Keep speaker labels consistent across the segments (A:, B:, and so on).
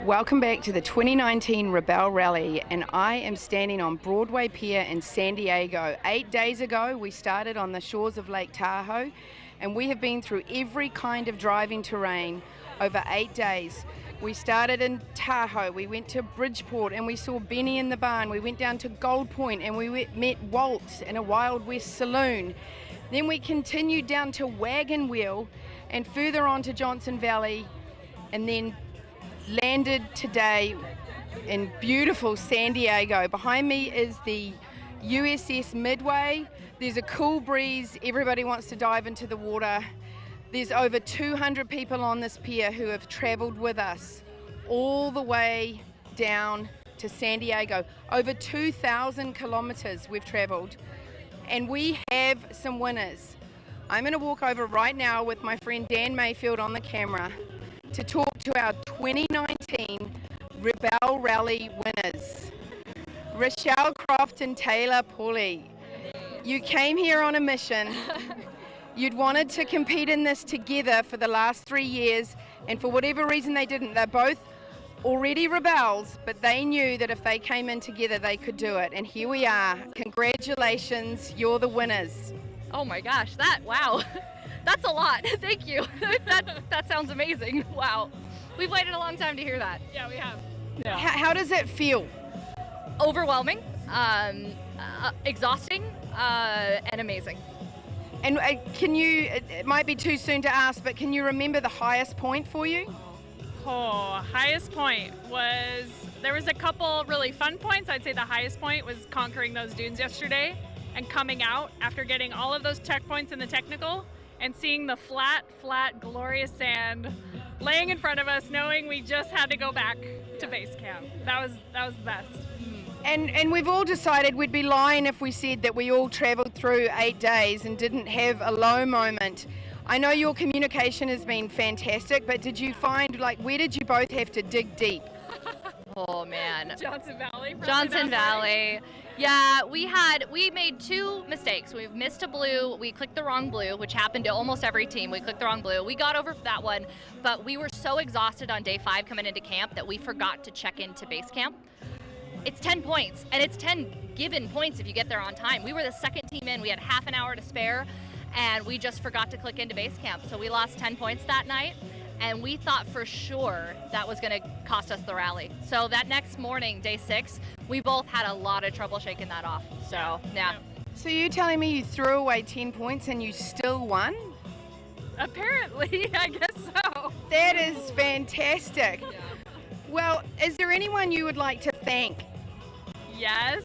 A: Welcome back to the 2019 Rebelle Rally, and I am standing on Broadway Pier in San Diego. 8 days ago, we started on the shores of Lake Tahoe, and we have been through every kind of driving terrain over 8 days. We started in Tahoe, we went to Bridgeport, and we saw Benny in the Barn. We went down to Gold Point, and we met Walt in a Wild West saloon. Then we continued down to Wagon Wheel, and further on to Johnson Valley, and then landed today in beautiful San Diego. Behind me is the USS Midway. There's a cool breeze. Everybody wants to dive into the water. There's over 200 people on this pier who have traveled with us all the way down to San Diego. Over 2,000 kilometers we've traveled, and we have some winners. I'm going to walk over right now with my friend Dan Mayfield on the camera to talk to our 2019 Rebelle Rally winners. Rochelle Croft and Taylor Pauly. You came here on a mission. You'd wanted to compete in this together for the last 3 years, and for whatever reason they didn't. They're both already rebels, but they knew that if they came in together, they could do it. And here we are. Congratulations, you're the winners.
B: Oh my gosh, wow. That's a lot. Thank you. That sounds amazing. Wow. We've waited a long time to hear that.
C: Yeah, we have.
A: Yeah. How does it feel?
B: Overwhelming, exhausting, and amazing.
A: And it might be too soon to ask, but can you remember the highest point for you?
C: Oh, highest point there was a couple really fun points. I'd say the highest point was conquering those dunes yesterday and coming out after getting all of those checkpoints in the technical and seeing the flat, glorious sand laying in front of us, knowing we just had to go back to base camp. That was the best.
A: And we've all decided we'd be lying if we said that we all traveled through 8 days and didn't have a low moment. I know your communication has been fantastic, but did you find, where did you both have to dig deep?
B: Oh man.
C: Johnson Valley.
B: Johnson Valley. Yeah, we made 2 mistakes. We missed a blue. We clicked the wrong blue, which happened to almost every team. We clicked the wrong blue. We got over that one, but we were so exhausted on day 5 coming into camp that we forgot to check into base camp. It's 10 points, and it's 10 given points if you get there on time. We were the second team in. We had half an hour to spare, and we just forgot to click into base camp. So we lost 10 points that night, and we thought for sure that was going to cost us the rally. So that next morning, day 6, we both had a lot of trouble shaking that off. So, yeah.
A: So you're telling me you threw away 10 points and you still won?
C: Apparently, I guess so.
A: That is fantastic.
C: Yeah.
A: Well, is there anyone you would like to thank?
C: Yes,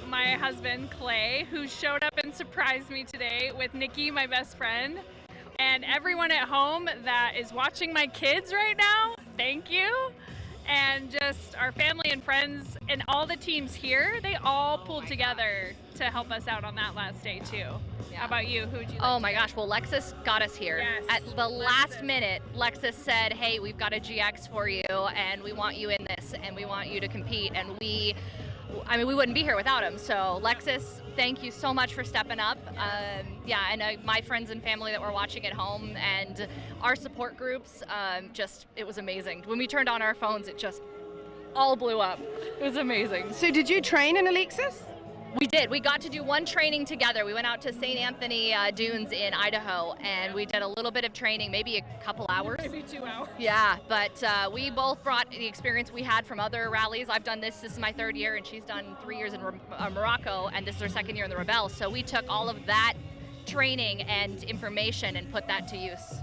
C: my husband, Clay, who showed up and surprised me today with Nikki, my best friend, and everyone at home that is watching my kids right now, thank you. And just our family and friends and all the teams here, they all pulled together to help us out on that last day too. Yeah. How about you? Who'd you like
B: Oh my gosh, well Lexus got us here.
C: Yes.
B: At the last minute, Lexus said, hey, we've got a GX for you and we want you in this and we want you to compete. And we wouldn't be here without him. So Lexus, thank you so much for stepping up. My friends and family that were watching at home and our support groups, it was amazing. When we turned on our phones, it just all blew up. It was amazing.
A: So did you train in a Lexus?
B: We did. We got to do one training together. We went out to St. Anthony Dunes in Idaho, and we did a little bit of training, maybe a couple hours.
C: Maybe 2 hours.
B: Yeah, but we both brought the experience we had from other rallies. I've done this is my 3rd year, and she's done 3 years in Morocco, and this is her 2nd year in the Rebelle. So we took all of that training and information and put that to use.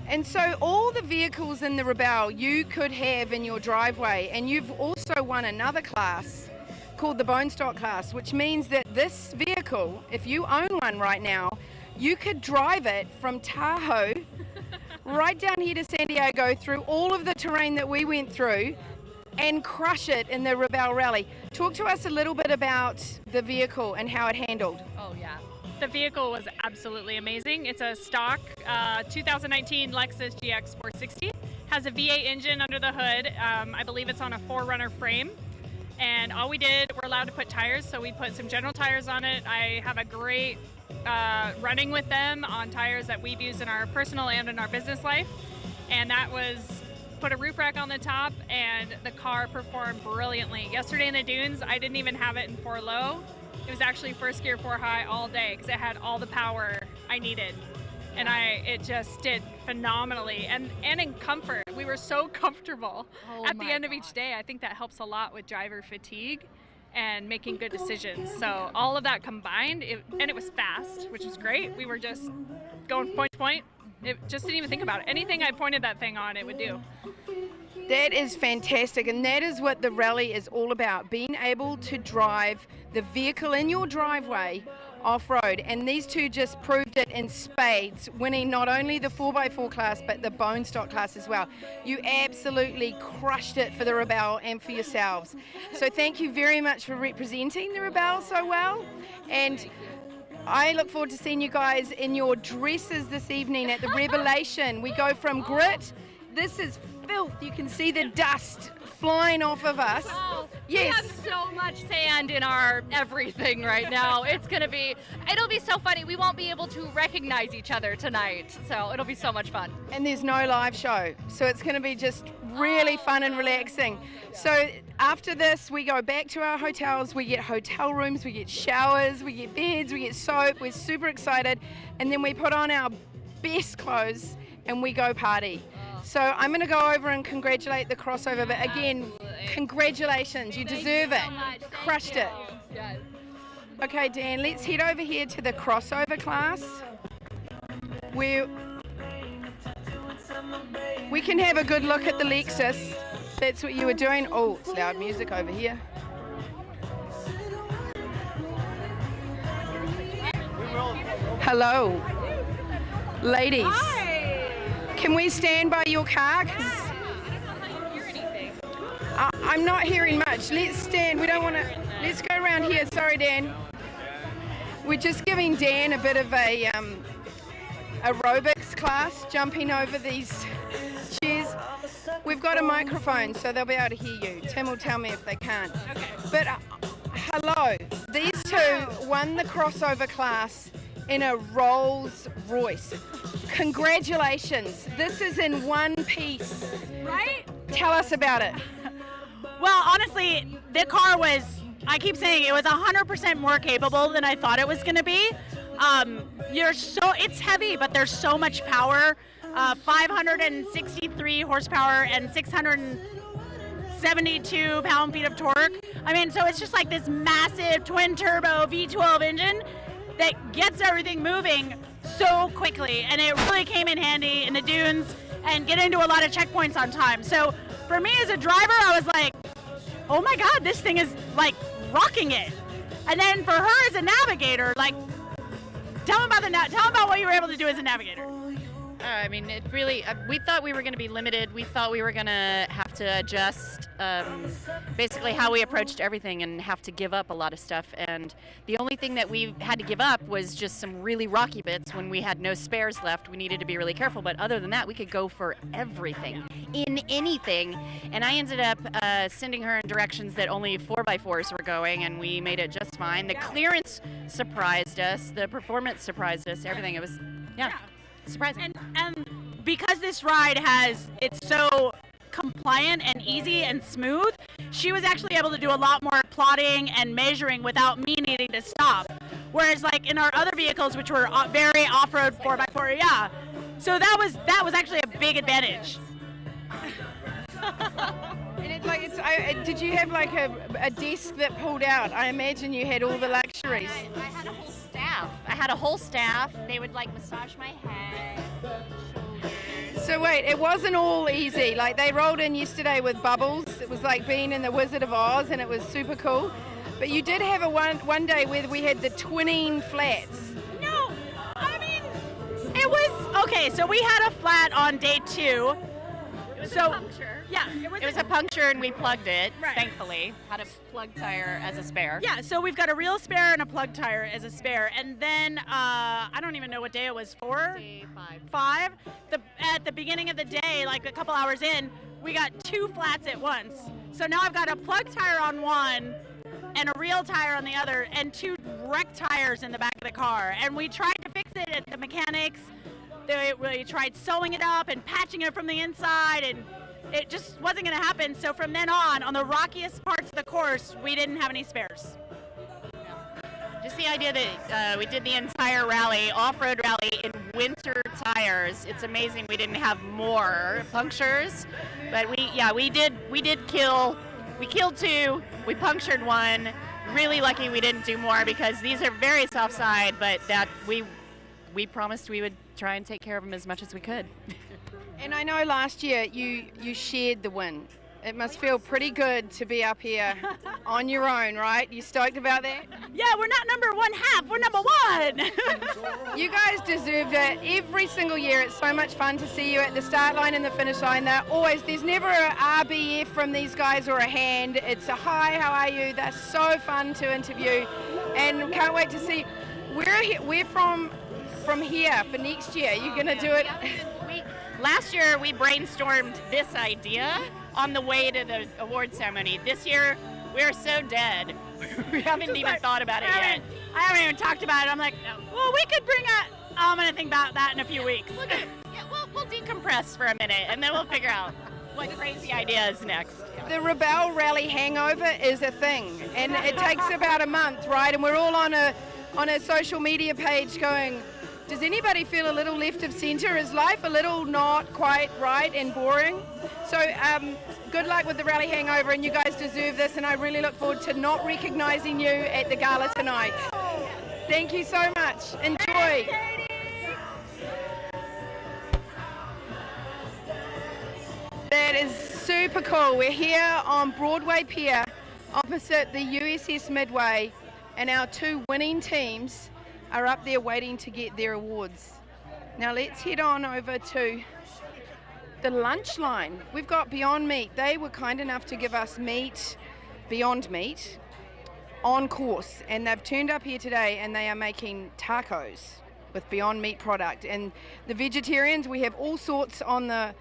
A: And so all the vehicles in the Rebelle you could have in your driveway, and you've also won another class called the Bone Stock class, which means that this vehicle, if you own one right now, you could drive it from Tahoe right down here to San Diego through all of the terrain that we went through and crush it in the Rebelle Rally. Talk to us a little bit about the vehicle and how it handled.
B: Oh yeah.
C: The vehicle was absolutely amazing. It's a stock 2019 Lexus GX 460. Has a V8 engine under the hood. I believe it's on a 4Runner frame. And all we did, we're allowed to put tires, so we put some general tires on it. I have a great running with them on tires that we've used in our personal and in our business life. And that was put a roof rack on the top, and the car performed brilliantly. Yesterday in the dunes, I didn't even have it in 4 low. It was actually first gear 4 high all day because it had all the power I needed. And it just did phenomenally, and in comfort. We were so comfortable at the end of each day. I think that helps a lot with driver fatigue and making good decisions. So all of that combined, and it was fast, which was great. We were just going point to point. It just didn't even think about it. Anything I pointed that thing on, it would do.
A: That is fantastic, and that is what the rally is all about, being able to drive the vehicle in your driveway off-road, and these two just proved it in spades, winning not only the 4x4 class but the bone stock class as well. You absolutely crushed it for the Rebelle and for yourselves. So thank you very much for representing the Rebelle so well, and I look forward to seeing you guys in your dresses this evening at the Revelation. We go from grit. This is filth. You can see the dust flying off of us.
B: Wow.
A: Yes.
B: We have so much sand in our everything right now. It'll be so funny. We won't be able to recognize each other tonight. So it'll be so much fun.
A: And there's no live show. So it's going to be just really fun and relaxing. So after this, we go back to our hotels. We get hotel rooms, we get showers, we get beds, we get soap. We're super excited. And then we put on our best clothes and we go party. So I'm going to go over and congratulate the crossover, but again, congratulations, you deserve it. Crushed it.
B: Yes.
A: Okay, Dan, let's head over here to the crossover class, where we can have a good look at the Lexus. That's what you were doing. Oh, it's loud music over here. Hello, ladies.
C: Hi.
A: Can we stand by your car? 'Cause I'm not hearing much. Let's stand. We don't want to. Let's go around here. Sorry, Dan. We're just giving Dan a bit of a aerobics class, jumping over these chairs. We've got a microphone, so they'll be able to hear you. Tim will tell me if they can't.
C: Okay.
A: But hello, these two won the crossover class in a Rolls Royce. Congratulations. This is in one piece.
D: Right?
A: Tell us about it.
D: Well, honestly, the car was, I keep saying it was 100% more capable than I thought it was going to be. It's heavy, but there's so much power. 563 horsepower and 672 pound-feet of torque. I mean, so it's just like this massive twin-turbo V12 engine that gets everything moving so quickly, and it really came in handy in the dunes and get into a lot of checkpoints on time. So for me as a driver, I was like, oh my God, this thing is like rocking it. And then for her as a navigator, like, tell them about what you were able to do as a navigator.
E: I mean, it really, we thought we were going to be limited. We thought we were going to have to adjust basically how we approached everything and have to give up a lot of stuff. And the only thing that we had to give up was just some really rocky bits when we had no spares left. We needed to be really careful. But other than that, we could go for everything, in anything. And I ended up sending her in directions that only 4x4s were going, and we made it just fine. The clearance surprised us. The performance surprised us. Everything. It was, yeah. Surprising.
D: And because this ride it's so compliant and easy and smooth, she was actually able to do a lot more plotting and measuring without me needing to stop. Whereas like in our other vehicles, which were very off-road 4x4, yeah. So that was actually a big advantage.
A: And did you have like a desk that pulled out? I imagine you had all the luxuries.
E: I had a whole staff. They would like massage my head.
A: So wait, it wasn't all easy. Like they rolled in yesterday with bubbles. It was like being in the Wizard of Oz, and it was super cool. But you did have a one day where we had the twinning flats.
D: No, I mean, it was, okay, so we had a flat on day 2.
B: It was a puncture.
D: Yeah,
E: It was a puncture and we plugged it,
D: Right.
E: thankfully. Had a plug tire as a spare.
D: Yeah, so we've got a real spare and a plug tire as a spare. And then, I don't even know what day it was, 4?
E: Say 5.
D: 5? At the beginning of the day, like a couple hours in, we got 2 flats at once. So now I've got a plug tire on one and a real tire on the other and 2 wrecked tires in the back of the car. And we tried to fix it at the mechanics. We tried sewing it up and patching it from the inside, and it just wasn't going to happen. So from then on the rockiest parts of the course, we didn't have any spares.
E: Just the idea that we did the entire rally, off-road rally, in winter tires. It's amazing we didn't have more punctures, but we killed 2, we punctured 1. Really lucky we didn't do more because these are very soft side, but that we promised we would try and take care of them as much as we could.
A: And I know last year you shared the win. It must feel pretty good to be up here on your own, right? You stoked about that?
D: Yeah, we're not number 1/2, we're number 1.
A: You guys deserved it every single year. It's so much fun to see you at the start line and the finish line. There's never a RBF from these guys or a hand. It's a hi, how are you? They're so fun to interview and can't wait to see. We're from here for next year. You're gonna do it.
E: Last year we brainstormed this idea on the way to the award ceremony. This year we're so dead. We haven't even thought about it yet.
D: I haven't even talked about it. I'm like, well, we could bring I'm gonna think about that in a few weeks.
E: We'll decompress for a minute and then we'll figure out what crazy idea is next.
A: The Rebelle Rally hangover is a thing, and it takes about a month, right? And we're all on a social media page going, does anybody feel a little left of centre? Is life a little not quite right and boring? So good luck with the rally hangover, and you guys deserve this, and I really look forward to not recognising you at the gala tonight. Thank you so much. Enjoy. That is super cool. We're here on Broadway Pier opposite the USS Midway, and our 2 winning teams are up there waiting to get their awards. Now let's head on over to the lunch line. We've got Beyond Meat. They were kind enough to give us Beyond Meat on course, and they've turned up here today and they are making tacos with Beyond Meat product. And the vegetarians, we have all sorts on the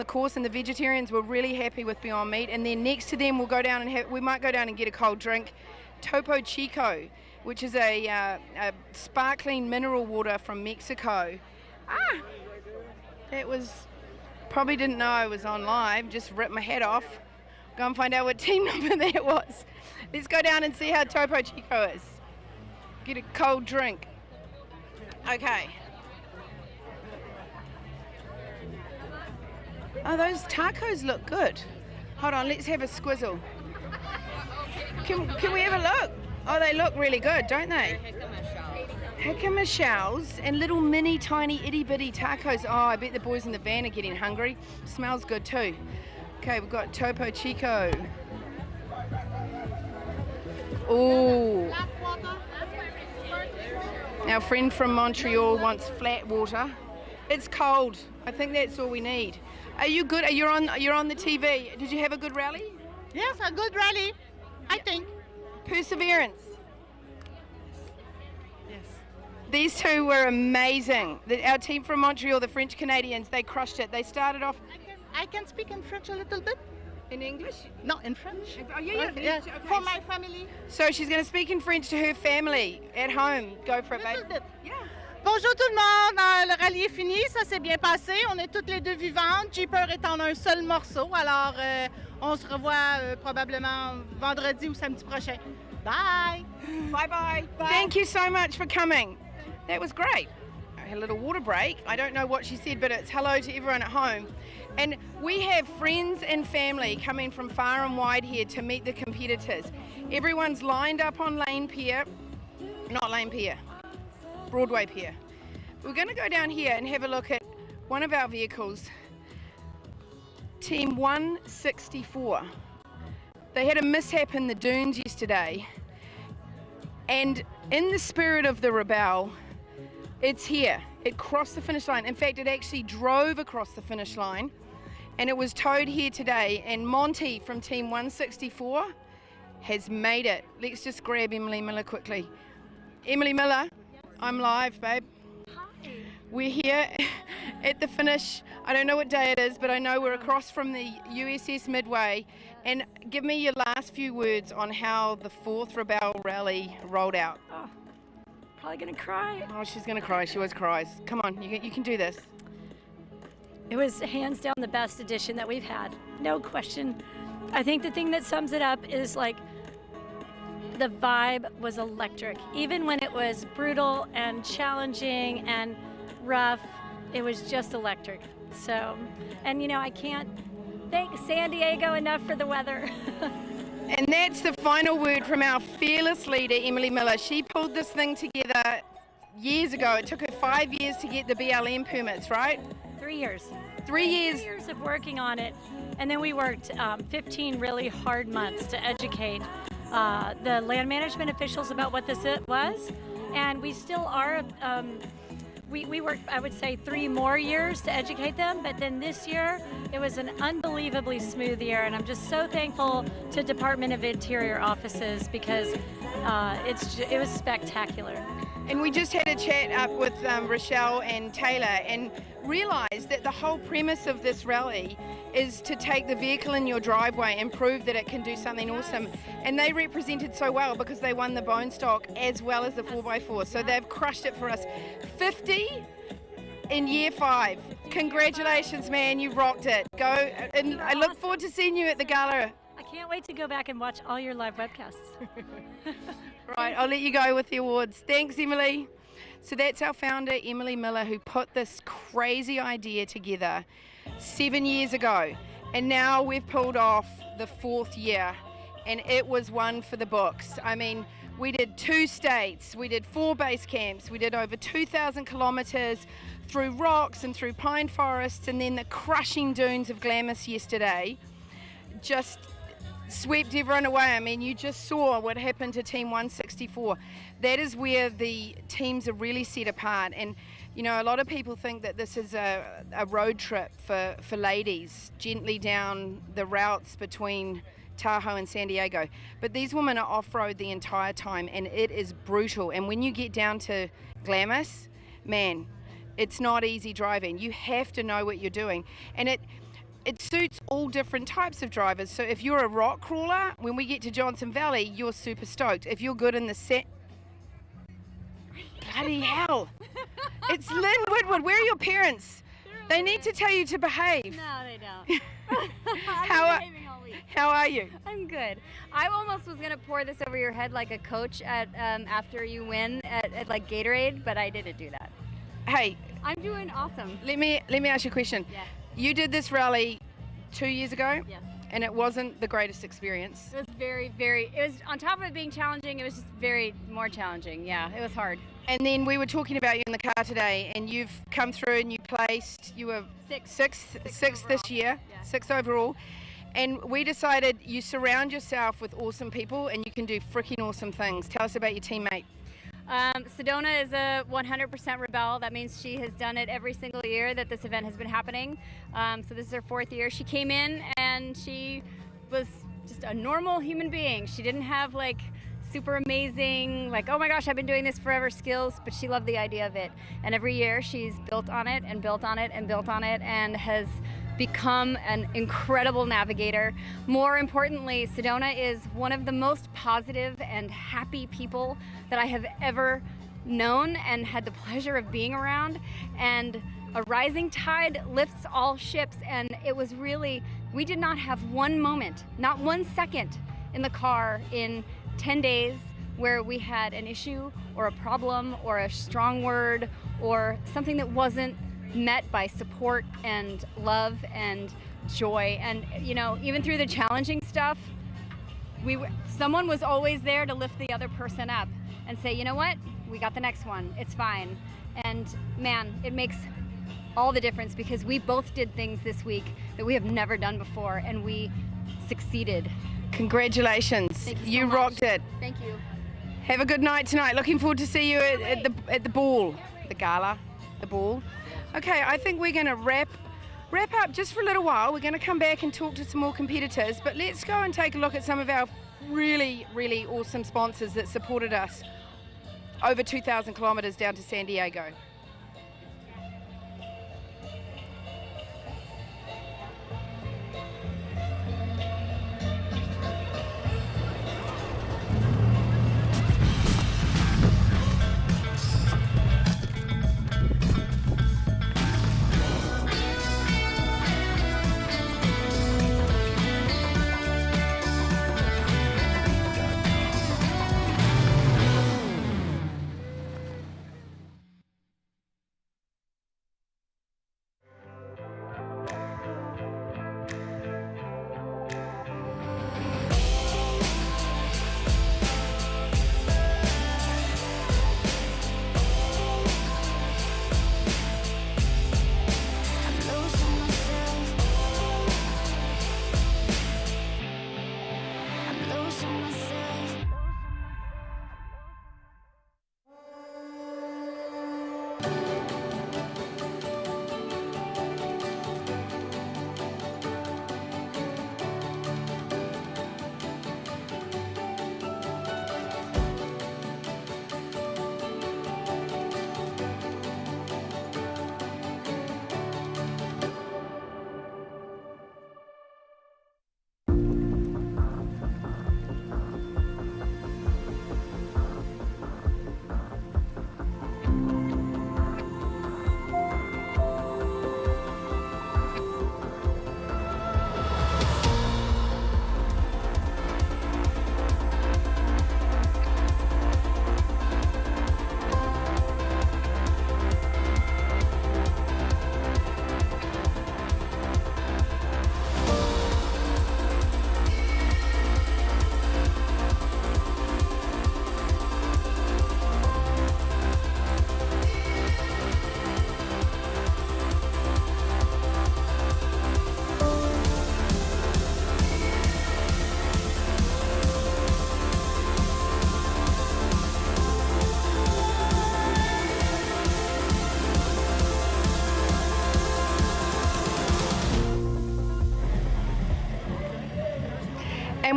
A: course, and the vegetarians were really happy with Beyond Meat. And then next to them we might go down and get a cold drink. Topo Chico, which is a sparkling mineral water from Mexico. That was, probably didn't know I was on live, just ripped my head off. Go and find out what team number that was. Let's go down and see how Topo Chico is. Get a cold drink. Okay. Oh, those tacos look good. Hold on, let's have a squizzle. Can we have a look? Oh, they look really good, don't they? Jicama shells and little mini tiny itty bitty tacos. Oh, I bet the boys in the van are getting hungry. Smells good too. Okay, we've got Topo Chico. Ooh. Our friend from Montreal wants flat water. It's cold. I think that's all we need. Are you good? You're on the TV. Did you have a good rally?
F: Yes, a good rally, I think.
A: Perseverance.
F: Yes.
A: These 2 were amazing. Our team from Montreal, the French Canadians, they crushed it. They started off
F: I can speak in French a little bit.
A: in English.
F: No, in French.
A: Oh, yeah.
F: Yes,
A: Okay.
F: for my family.
A: So she's going to speak in French to her family at home. Go for it, babe.
F: Little bit.
A: Yeah.
F: Bonjour tout le monde, le rallye est fini, ça s'est bien passé, on est toutes les 2 vivantes, Jeeper est en un seul morceau, alors on se revoit probablement vendredi ou samedi prochain. Bye!
A: Bye-bye. Thank you so much for coming. That was great. I had a little water break. I don't know what she said, but it's hello to everyone at home. And we have friends and family coming from far and wide here to meet the competitors. Everyone's lined up on Broadway Pier. We're going to go down here and have a look at one of our vehicles, Team 164. They had a mishap in the dunes yesterday, and in the spirit of the Rebelle, it's here. It crossed the finish line. In fact, it actually drove across the finish line, and it was towed here today. And Monty from Team 164 has made it. Let's just grab Emily Miller quickly. Emily Miller, I'm live, babe. Hi. We're here at the finish. I don't know what day it is, but I know we're across from the USS Midway. And give me your last few words on how the 4th Rebelle Rally rolled out.
G: Oh, probably gonna cry.
A: Oh, she's gonna cry. She always cries. Come on, you can do this.
G: It was hands down the best edition that we've had, no question. I think the thing that sums it up is like the vibe was electric. Even when it was brutal and challenging and rough, it was just electric. So, and you know, I can't thank San Diego enough for the weather.
A: And that's the final word from our fearless leader, Emily Miller. She pulled this thing together years ago. It took her 5 years to get the BLM permits, right?
G: 3 years.
A: 3 years.
G: 3 years of working on it. And then we worked 15 really hard months to educate the land management officials about what this was. And we still are. We worked, I would say, 3 more years to educate them, but then this year, it was an unbelievably smooth year, and I'm just so thankful to Department of Interior offices because it was spectacular.
A: And we just had a chat up with Rochelle and Taylor and realized that the whole premise of this rally is to take the vehicle in your driveway and prove that it can do something awesome. And they represented so well because they won the bone stock as well as the 4x4. So they've crushed it for us. 50 in year 5. Congratulations, man. You rocked it. Go. And I look forward to seeing you at the gala.
G: I can't wait to go back and watch all your live webcasts.
A: Right, I'll let you go with the awards. Thanks, Emily. So that's our founder, Emily Miller, who put this crazy idea together 7 years ago. And now we've pulled off the 4th year, and it was one for the books. I mean, we did 2 states, we did 4 base camps, we did over 2,000 kilometers through rocks and through pine forests, and then the crushing dunes of Glamis yesterday just swept everyone away. I mean, you just saw what happened to Team 164. That is where the teams are really set apart. And, you know, a lot of people think that this is a road trip for ladies, gently down the routes between Tahoe and San Diego. But these women are off-road the entire time, and it is brutal. And when you get down to Glamis, man, it's not easy driving. You have to know what you're doing. And it suits all different types of drivers. So if you're a rock crawler, when we get to Johnson Valley, you're super stoked. If you're good in the bloody hell. It's Lynn Woodward. Where are your parents? They need to tell you to behave.
H: No, they don't.
A: How are you?
H: I'm good. I almost was gonna pour this over your head like a coach at after you win at like Gatorade, but I didn't do that.
A: Hey,
H: I'm doing awesome.
A: let me ask you a question.
H: Yeah.
A: You did this rally 2 years ago,
H: Yes.
A: and it wasn't the greatest experience.
H: It was it was on top of it being challenging, it was just very more challenging. Yeah, it was hard.
A: And then we were talking about you in the car today, and you've come through and you were sixth this year,
H: Yeah.
A: 6th overall. And we decided you surround yourself with awesome people and you can do freaking awesome things. Tell us about your teammate.
H: Sedona is a 100% Rebelle. That means she has done it every single year that this event has been happening. So this is her 4th year. She came in and she was just a normal human being. She didn't have like super amazing, like, oh my gosh, I've been doing this forever skills, but she loved the idea of it. And every year she's built on it and built on it and built on it and has become an incredible navigator. More importantly, Sedona is one of the most positive and happy people that I have ever known and had the pleasure of being around. And a rising tide lifts all ships, and it was really, we did not have one moment, not 1 second in the car in 10 days where we had an issue or a problem or a strong word or something that wasn't met by support and love and joy. And you know, even through the challenging stuff, someone was always there to lift the other person up and say, you know what, we got the next one, it's fine. And man, it makes all the difference because we both did things this week that we have never done before, and we succeeded.
A: Congratulations.
H: Thank you so
A: You
H: much.
A: rocked it.
H: Thank you.
A: Have a good night tonight. Looking forward to see you at the ball, the gala, the ball. Okay, I think we're going to wrap up just for a little while. We're going to come back and talk to some more competitors, but let's go and take a look at some of our really, really awesome sponsors that supported us over 2,000 kilometers down to San Diego.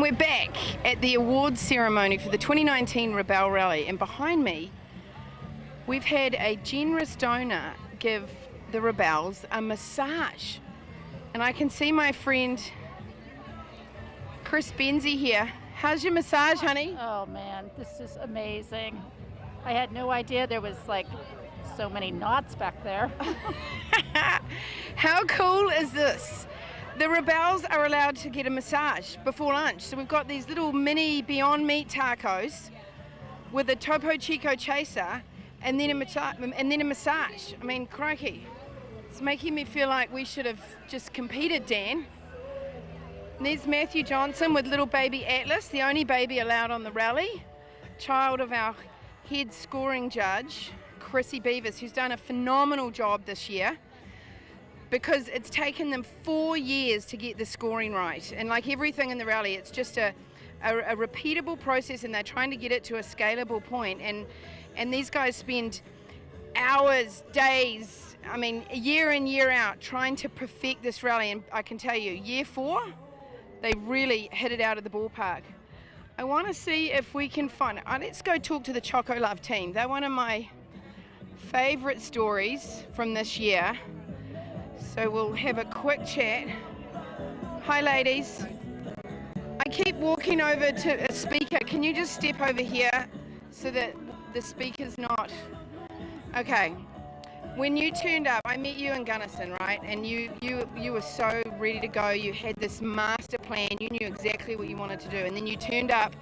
A: And we're back at the awards ceremony for the 2019 Rebelle Rally. And behind me, we've had a generous donor give the Rebelles a massage. And I can see my friend Chris Benzie here. How's your massage, honey?
I: Oh man, this is amazing. I had no idea there was like so many knots back there.
A: How cool is this? The Rebelles are allowed to get a massage before lunch. So we've got these little mini Beyond Meat tacos with a Topo Chico chaser and then a massage. I mean, crikey. It's making me feel like we should have just competed, Dan. And there's Matthew Johnson with little baby Atlas, the only baby allowed on the rally, child of our head scoring judge, Chrissy Beavis, who's done a phenomenal job this year, because it's taken them 4 years to get the scoring right. And like everything in the rally, it's just a repeatable process, and they're trying to get it to a scalable point. And these guys spend hours, days, I mean, year in, year out, trying to perfect this rally. And I can tell you, year 4, they really hit it out of the ballpark. I want to see if we can find, let's go talk to the Choco Love team. They're one of my favorite stories from this year. So we'll have a quick chat. Hi, ladies. I keep walking over to a speaker. Can you just step over here so that the speaker's not... Okay. When you turned up, I met you in Gunnison, right? And you were so ready to go. You had this master plan. You knew exactly what you wanted to do. And then you turned up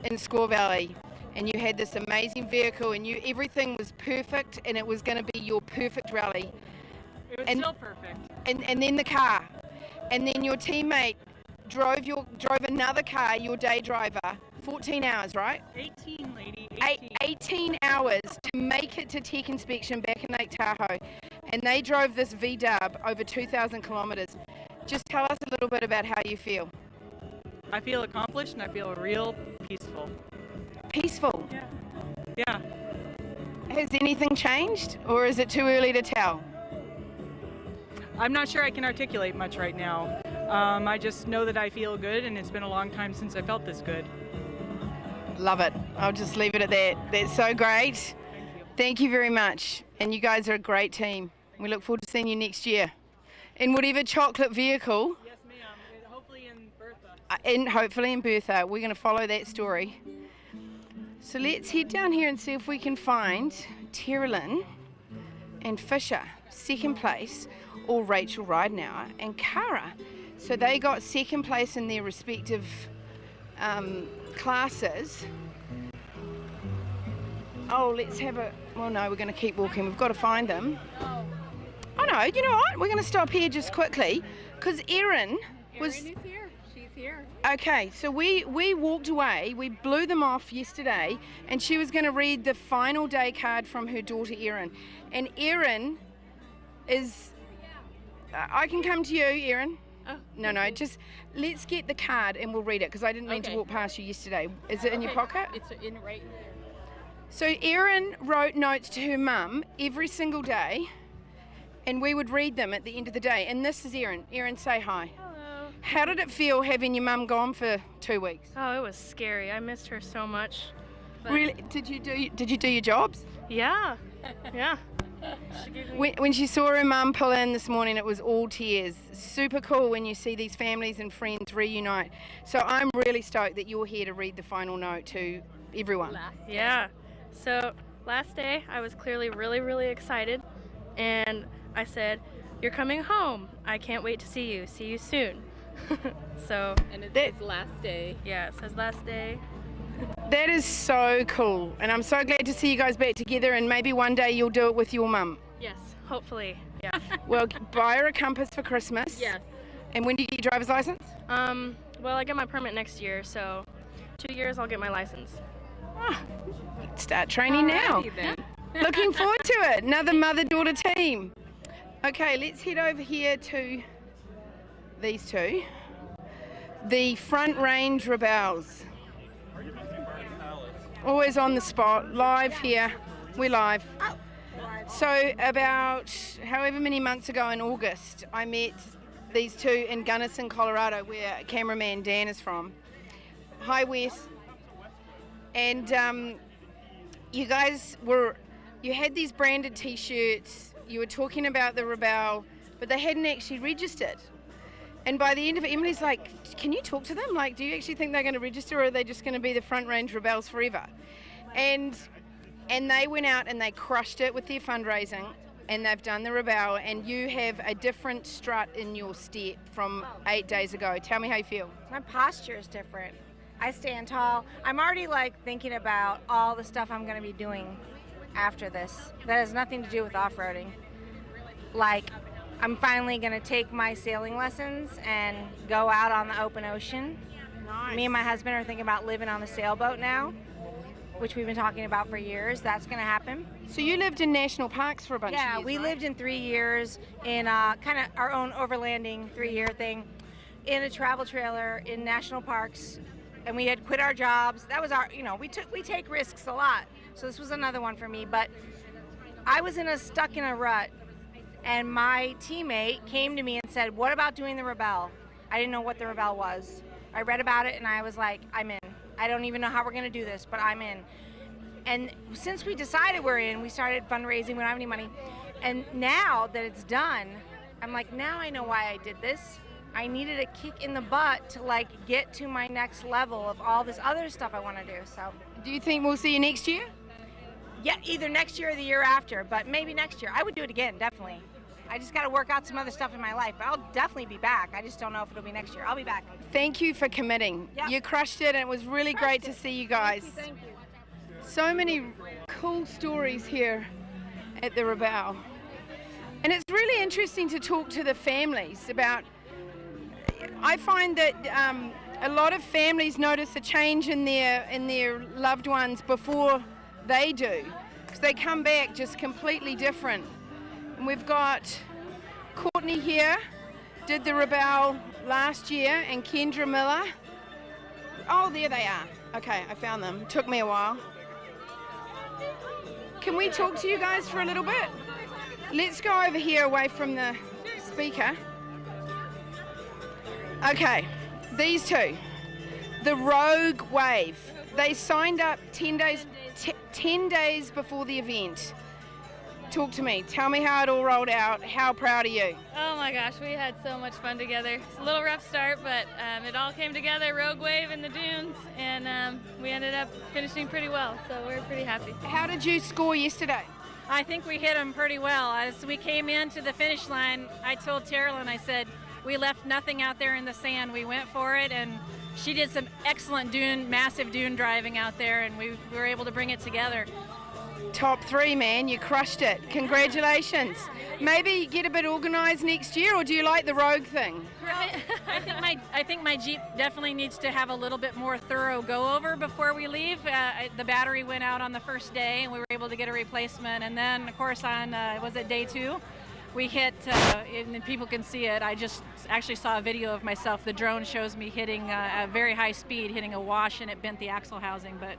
A: in Squaw Valley, and you had this amazing vehicle, and everything was perfect, and it was going to be your perfect rally.
C: It was still perfect.
A: And then the car, and then your teammate drove another car, your day driver, 14 hours, right?
C: 18, lady.
A: 18 hours to make it to tech inspection back in Lake Tahoe, and they drove this V-dub over 2,000 kilometers. Just tell us a little bit about how you feel.
J: I feel accomplished, and I feel real peaceful.
A: Peaceful?
J: Yeah.
A: Has anything changed, or is it too early to tell?
J: I'm not sure I can articulate much right now. I just know that I feel good, and it's been a long time since I felt this good.
A: Love it. I'll just leave it at that. That's so great. Thank you very much. And you guys are a great team. We look forward to seeing you next year in whatever chocolate vehicle.
J: Yes, ma'am. And hopefully in Bertha.
A: And hopefully in Bertha. We're going to follow that story. So let's head down here and see if we can find Terrelyn and Fisher, second place, or Rachel Ridenauer and Cara. So they got second place in their respective classes. Oh, let's have a... Well, no, we're going to keep walking. We've got to find them. Oh, no, you know what? We're going to stop here just quickly, because Erin was...
K: Erin is here. She's here.
A: Okay, so we walked away. We blew them off yesterday, and she was going to read the final day card from her daughter, Erin. And Erin is... I can come to you, Erin.
K: Oh,
A: no, just let's get the card and we'll read it, because I didn't mean to walk past you yesterday. Is it in your pocket?
K: It's in right here.
A: So Erin wrote notes to her mum every single day, and we would read them at the end of the day. And this is Erin. Erin, say hi.
L: Hello.
A: How did it feel having your mum gone for 2 weeks?
L: Oh, it was scary. I missed her so much.
A: Really? Did you do your jobs?
L: Yeah. Yeah.
A: When she saw her mum pull in this morning, it was all tears. Super cool when you see these families and friends reunite. So I'm really stoked that you're here to read the final note to everyone.
L: Yeah. So last day, I was clearly really, really excited. And I said, "You're coming home. I can't wait to see you. See you soon." So.
K: And it says last day.
L: Yeah, it says last day.
A: That is so cool, and I'm so glad to see you guys back together, and maybe one day you'll do it with your mum.
L: Yes, hopefully, yeah.
A: Well, buy her a compass for Christmas.
L: Yes.
A: And when do you get your driver's license?
L: Well, I get my permit next year, so 2 years I'll get my license.
A: Start training now.
K: Then.
A: Looking forward to it. Another mother-daughter team. Okay, let's head over here to these two. The Front Range Rebelles. Always on the spot, live here. We're live. So about however many months ago in August, I met these two in Gunnison, Colorado, where cameraman Dan is from. Hi, Wes. And you guys you had these branded T-shirts. You were talking about the Rebelle, but they hadn't actually registered. And by the end of it, Emily's like, can you talk to them? Like, do you actually think they're going to register, or are they just going to be the front range Rebelles forever? And they went out and they crushed it with their fundraising, and they've done the Rebelle, and you have a different strut in your step from 8 days ago. Tell me how you feel.
M: My posture is different. I stand tall. I'm already like thinking about all the stuff I'm going to be doing after this that has nothing to do with off-roading. Like, I'm finally going to take my sailing lessons and go out on the open ocean.
A: Nice.
M: Me and my husband are thinking about living on the sailboat now, which we've been talking about for years. That's going to happen.
A: So you lived in national parks for a bunch of years,
M: Yeah, we
A: right?
M: lived in 3 years in kind of our own overlanding 3-year thing in a travel trailer in national parks, and we had quit our jobs. That was our, we take risks a lot. So this was another one for me, but I was stuck in a rut, and my teammate came to me and said, what about doing the Rebelle? I didn't know what the Rebelle was. I read about it and I was like, I'm in. I don't even know how we're going to do this, but I'm in. And since we decided we're in, we started fundraising. We don't have any money. And now that it's done, I'm like, now I know why I did this. I needed a kick in the butt to like get to my next level of all this other stuff I want to do. So,
A: do you think we'll see you next year?
M: Yeah, either next year or the year after, but maybe next year. I would do it again, definitely. I just got to work out some other stuff in my life, but I'll definitely be back. I just don't know if it'll be next year. I'll be back.
A: Thank you for committing.
M: Yep.
A: You crushed it, and it was really great to see you guys.
M: Thank you.
A: So many cool stories here at the Rebelle. And it's really interesting to talk to the families about. I find that a lot of families notice a change in their loved ones before they do, because they come back just completely different. And we've got Courtney here, did the Rebelle last year, and Kendra Miller. Oh, there they are. Okay, I found them. Took me a while. Can we talk to you guys for a little bit? Let's go over here away from the speaker. Okay, these two, the Rogue Wave. They signed up 10 days before the event. Talk to me. Tell me how it all rolled out. How proud are you?
L: Oh my gosh, we had so much fun together. It's a little rough start, but it all came together, Rogue Wave in the dunes, and we ended up finishing pretty well, so we're pretty happy.
A: How did you score yesterday?
D: I think we hit them pretty well. As we came into the finish line, I told Terrell, I said, we left nothing out there in the sand. We went for it, and she did some excellent massive dune driving out there, and we were able to bring it together.
A: Top 3, man. You crushed it. Congratulations. Maybe get a bit organized next year, or do you like the Rogue thing?
D: I think my Jeep definitely needs to have a little bit more thorough go-over before we leave. The battery went out on the first day, and we were able to get a replacement. And then, of course, on, was it day 2? We hit, and people can see it, I just actually saw a video of myself. The drone shows me hitting at very high speed, hitting a wash, and it bent the axle housing, but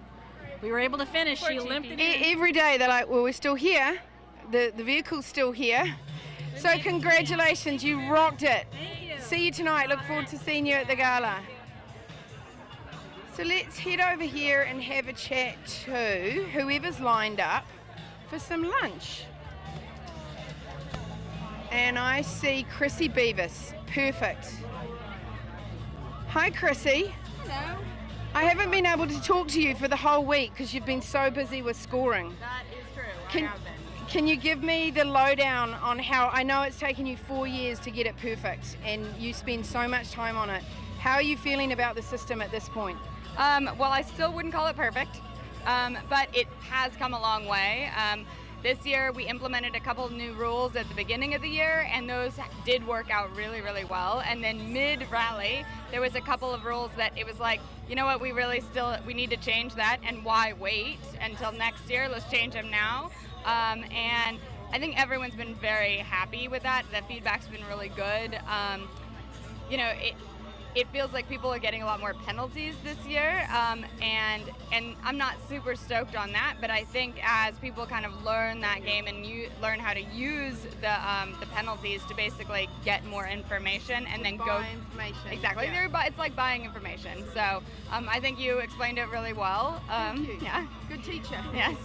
D: we were able to finish. She limped it in.
A: Every day they're like, well, we're still here. The vehicle's still here. So congratulations, you rocked it.
D: Thank you.
A: See you tonight. Look forward to seeing you at the gala. So let's head over here and have a chat to whoever's lined up for some lunch. And I see Chrissy Beavis. Perfect. Hi, Chrissy.
N: Hello.
A: I haven't been able to talk to you for the whole week because you've been so busy with scoring.
N: That is true.
A: Can,
N: I have been.
A: Can you give me the lowdown on how, I know it's taken you 4 years to get it perfect and you spend so much time on it. How are you feeling about the system at this point?
N: Well, I still wouldn't call it perfect, but it has come a long way. This year we implemented a couple of new rules at the beginning of the year, and those did work out really, really well. And then mid-rally, there was a couple of rules that it was like, you know what, we need to change that, and why wait until next year? Let's change them now. And I think everyone's been very happy with that. The feedback's been really good. You know, it feels like people are getting a lot more penalties this year, and I'm not super stoked on that. But I think as people kind of learn that game and you learn how to use the penalties to basically get more information and then
A: Buy information.
N: Exactly.
A: Yeah.
N: It's like buying information. So I think you explained it really well.
A: Thank you.
N: Yeah.
A: Good teacher.
N: Yes.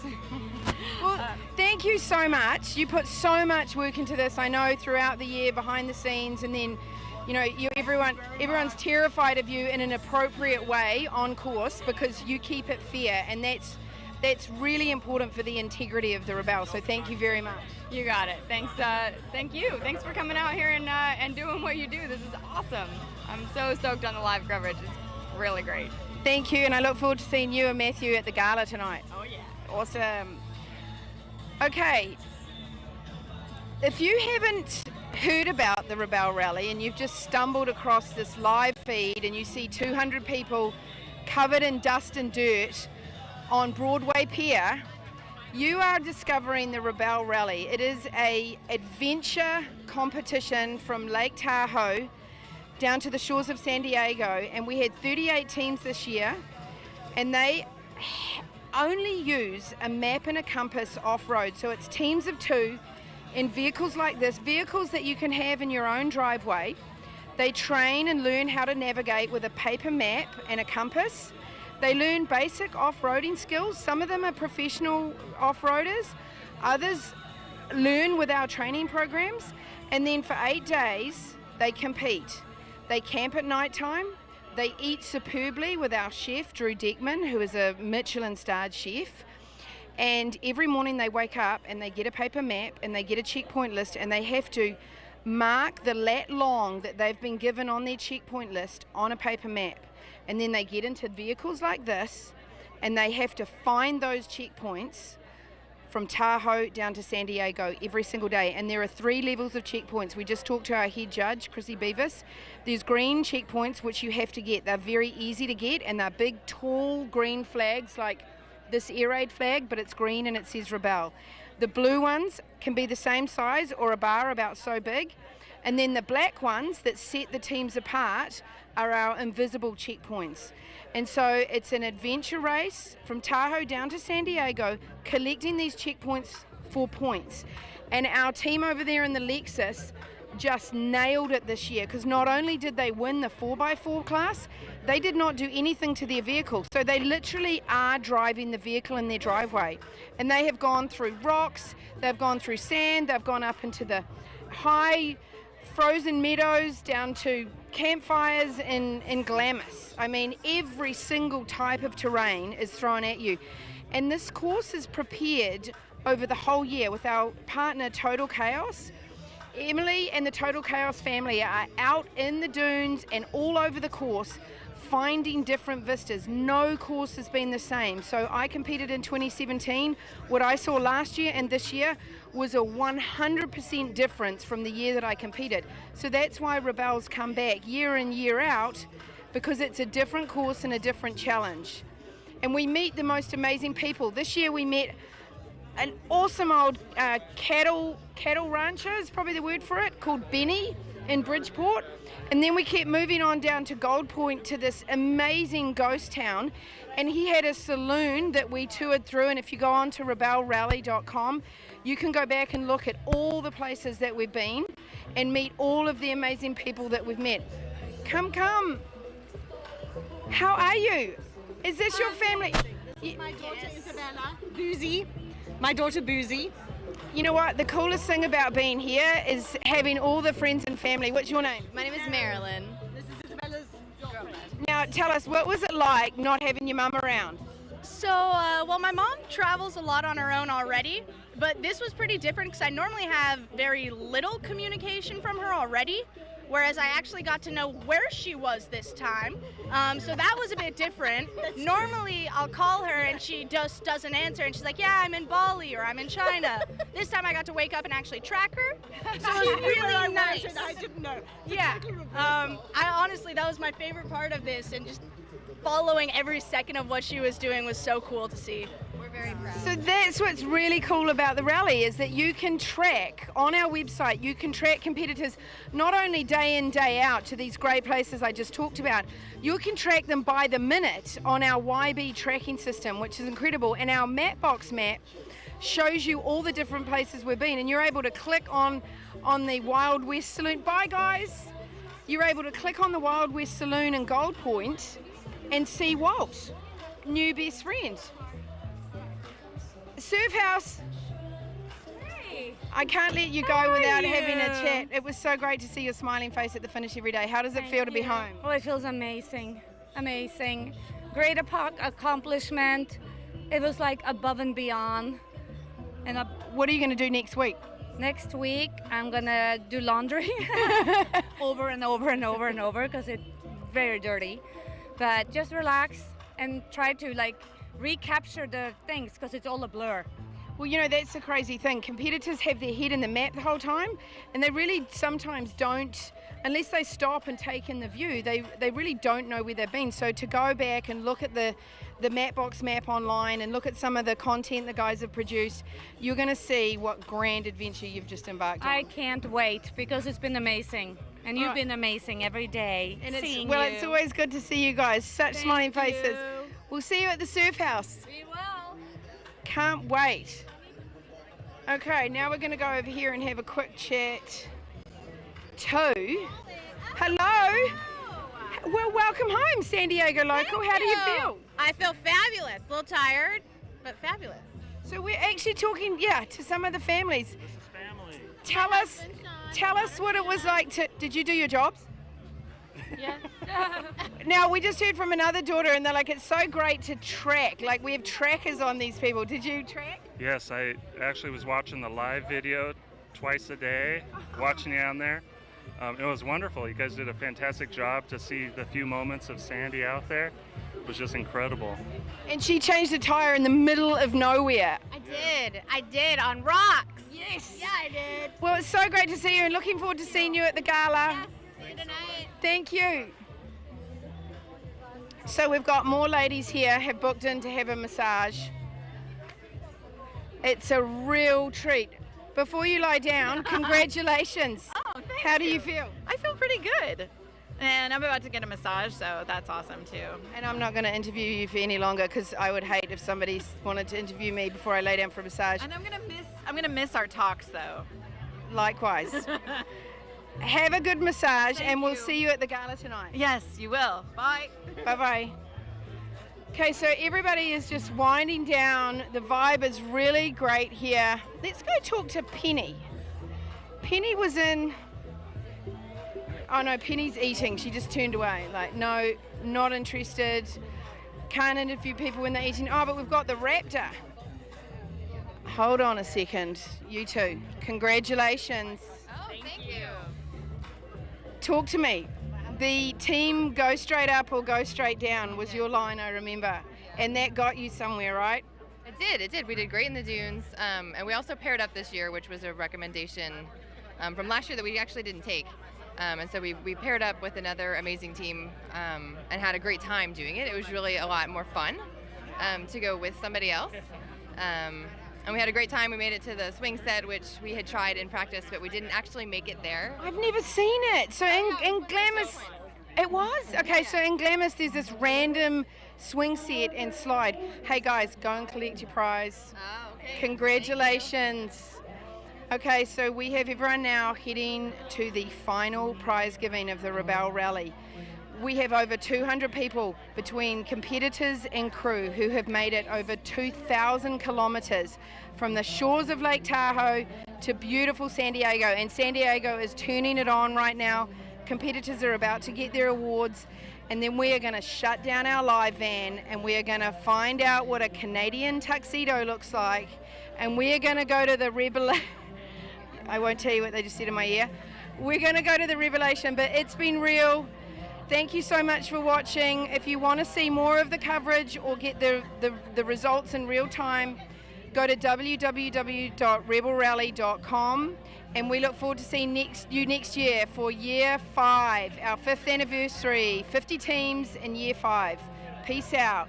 A: Well, thank you so much. You put so much work into this, I know, throughout the year, behind the scenes, and then, you know, everyone's terrified of you in an appropriate way on course because you keep it fair, and that's really important for the integrity of the Rebelle. So thank you very much.
N: You got it. Thanks. Thank you. Thanks for coming out here and doing what you do. This is awesome. I'm so stoked on the live coverage. It's really great.
A: Thank you, and I look forward to seeing you and Matthew at the gala tonight.
N: Oh yeah.
A: Awesome. Okay. If you haven't heard about the Rebelle Rally and you've just stumbled across this live feed and you see 200 people covered in dust and dirt on Broadway Pier, you are discovering the Rebelle Rally. It is an adventure competition from Lake Tahoe down to the shores of San Diego, and we had 38 teams this year, and they only use a map and a compass off-road. So it's teams of 2 in vehicles like this, vehicles that you can have in your own driveway. They train and learn how to navigate with a paper map and a compass. They learn basic off-roading skills. Some of them are professional off-roaders. Others learn with our training programs. And then for 8 days, they compete. They camp at nighttime. They eat superbly with our chef, Drew Deckman, who is a Michelin-starred chef. And every morning they wake up and they get a paper map and they get a checkpoint list, and they have to mark the lat long that they've been given on their checkpoint list on a paper map. And then they get into vehicles like this and they have to find those checkpoints from Tahoe down to San Diego every single day. And there are 3 levels of checkpoints. We just talked to our head judge, Chrissy Beavis. There's green checkpoints which you have to get. They're very easy to get, and they're big, tall green flags like this air raid flag, but it's green and it says Rebelle. The blue ones can be the same size or a bar about so big. And then the black ones that set the teams apart are our invisible checkpoints. And so it's an adventure race from Tahoe down to San Diego, collecting these checkpoints for points. And our team over there in the Lexus just nailed it this year, because not only did they win the 4x4 class, they did not do anything to their vehicle. So they literally are driving the vehicle in their driveway. And they have gone through rocks, they've gone through sand, they've gone up into the high frozen meadows, down to campfires in Glamis. I mean, every single type of terrain is thrown at you. And this course is prepared over the whole year with our partner Total Chaos. Emily and the Total Chaos family are out in the dunes and all over the course finding different vistas. No course has been the same. So I competed in 2017. What I saw last year and this year was a 100% difference from the year that I competed. So that's why Rebelle's come back year in, year out, because it's a different course and a different challenge. And we meet the most amazing people. This year we met an awesome old cattle rancher, is probably the word for it, called Benny in Bridgeport. And then we kept moving on down to Gold Point to this amazing ghost town, and he had a saloon that we toured through. And if you go on to rebellerally.com, you can go back and look at all the places that we've been and meet all of the amazing people that we've met. Come. How are you? Is this your family?
F: This is my daughter Isabella, Boozy. My daughter Boozy.
A: You know what? The coolest thing about being here is having all the friends and family. What's your name?
O: My name is Marilyn.
F: This is Isabella's girlfriend.
A: Now, tell us, what was it like not having your mum around?
P: So, well, my mom travels a lot on her own already, but this was pretty different because I normally have very little communication from her already, whereas I actually got to know where she was this time. So that was a bit different. Normally, I'll call her and she just doesn't answer, and she's like, yeah, I'm in Bali or I'm in China. This time I got to wake up and actually track her. So it was really nice.
F: I didn't know.
P: Yeah. I honestly, that was my favorite part of this, and just following every second of what she was doing was so cool to see.
B: We're very proud.
A: So that's what's really cool about the rally is that you can track on our website, you can track competitors not only day in, day out to these great places I just talked about, you can track them by the minute on our YB tracking system, which is incredible. And our Mapbox map shows you all the different places we've been, and you're able to click on the Wild West Saloon. Bye guys! You're able to click on the Wild West Saloon in Gold Point and see Walt, new best friend. Surf House.
H: Hey.
A: I can't let you go without having a chat. It was so great to see your smiling face at the finish every day. How does it feel to be home?
O: Oh, it feels amazing. Amazing. Great accomplishment. It was like above and beyond. And
A: what are you going to do next week?
O: Next week, I'm going to do laundry over and over and over and over because it's very dirty. But just relax and try to recapture the things because it's all a blur.
A: Well, you know, that's the crazy thing. Competitors have their head in the map the whole time, and they really sometimes don't, unless they stop and take in the view, they really don't know where they've been. So to go back and look at the Mapbox map online and look at some of the content the guys have produced, you're going to see what grand adventure you've just embarked on.
O: I can't wait because it's been amazing. And you've been amazing every day.
A: And
O: it's
A: always good to see you guys. Such smiling faces. We'll see you at the Surf House.
O: We will.
A: Can't wait. Okay, now we're going to go over here and have a quick chat to... Hello. Well, welcome home, San Diego local. How do you feel?
F: I feel fabulous. A little tired, but fabulous.
A: So we're actually talking, to some of the families. Tell us what it was like to... Did you do your jobs?
L: Yeah.
A: Now, we just heard from another daughter, and they're like, it's so great to track. Like, we have trackers on these people. Did you track?
Q: Yes, I actually was watching the live video twice a day, watching you on there. It was wonderful. You guys did a fantastic job to see the few moments of Sandy out there. It was just incredible.
A: And she changed the tire in the middle of nowhere.
F: I did, on rocks.
A: Yes.
F: Yeah, I did.
A: Well, it's so great to see you, and looking forward to seeing you at the gala.
F: Yes, see you tonight.
A: Thank you. So we've got more ladies here have booked in to have a massage. It's a real treat. Before you lie down, congratulations.
R: Oh, thank you.
A: How do you feel?
R: I feel pretty good. And I'm about to get a massage, so that's awesome too.
A: And I'm not going to interview you for any longer because I would hate if somebody wanted to interview me before I lay down for a massage.
R: And I'm gonna miss our talks though.
A: Likewise. Have a good massage, and we'll see you at the gala tonight.
R: Yes, you will. Bye.
A: Bye-bye. Okay, so everybody is just winding down. The vibe is really great here. Let's go talk to Penny. Penny was in... Oh no, Penny's eating. She just turned away. Like, no, not interested. Can't interview people when they're eating. Oh, but we've got the Raptor. Hold on a second. You two. Congratulations.
B: Oh, thank you.
A: Talk to me. The team go straight up or go straight down was your line, I remember. And that got you somewhere, right?
S: It did. We did great in the dunes. And we also paired up this year, which was a recommendation from last year that we actually didn't take. And so we paired up with another amazing team and had a great time doing it. It was really a lot more fun to go with somebody else. And we had a great time. We made it to the swing set, which we had tried in practice, but we didn't actually make it there.
A: I've never seen it. So in Glamis, it was? Okay, so in Glamis there's this random swing set and slide. Hey guys, go and collect your prize.
S: Oh, okay.
A: Congratulations. Okay, so we have everyone now heading to the final prize giving of the Rebelle Rally. We have over 200 people between competitors and crew who have made it over 2,000 kilometers from the shores of Lake Tahoe to beautiful San Diego. And San Diego is turning it on right now. Competitors are about to get their awards, and then we are going to shut down our live van and we are going to find out what a Canadian tuxedo looks like, and we are going to go to the Rebelle. I won't tell you what they just said in my ear. We're going to go to the Revelation, but it's been real. Thank you so much for watching. If you want to see more of the coverage or get the results in real time, go to www.rebellerally.com, and we look forward to seeing you next year for year 5, our 5th anniversary, 50 teams in year 5. Peace out.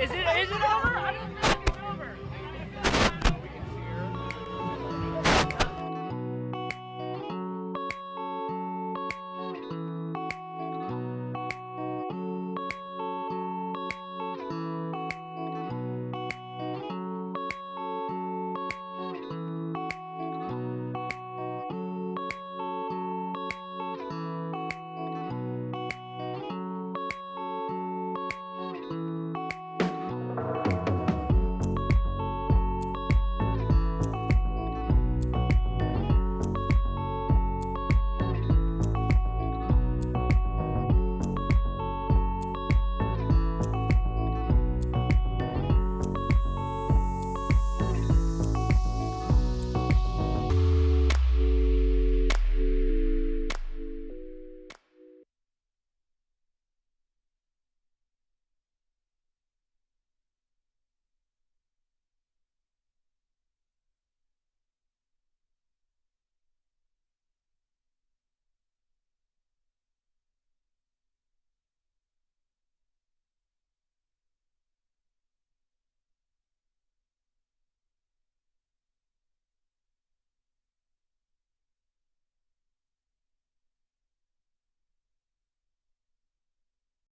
T: Is it over?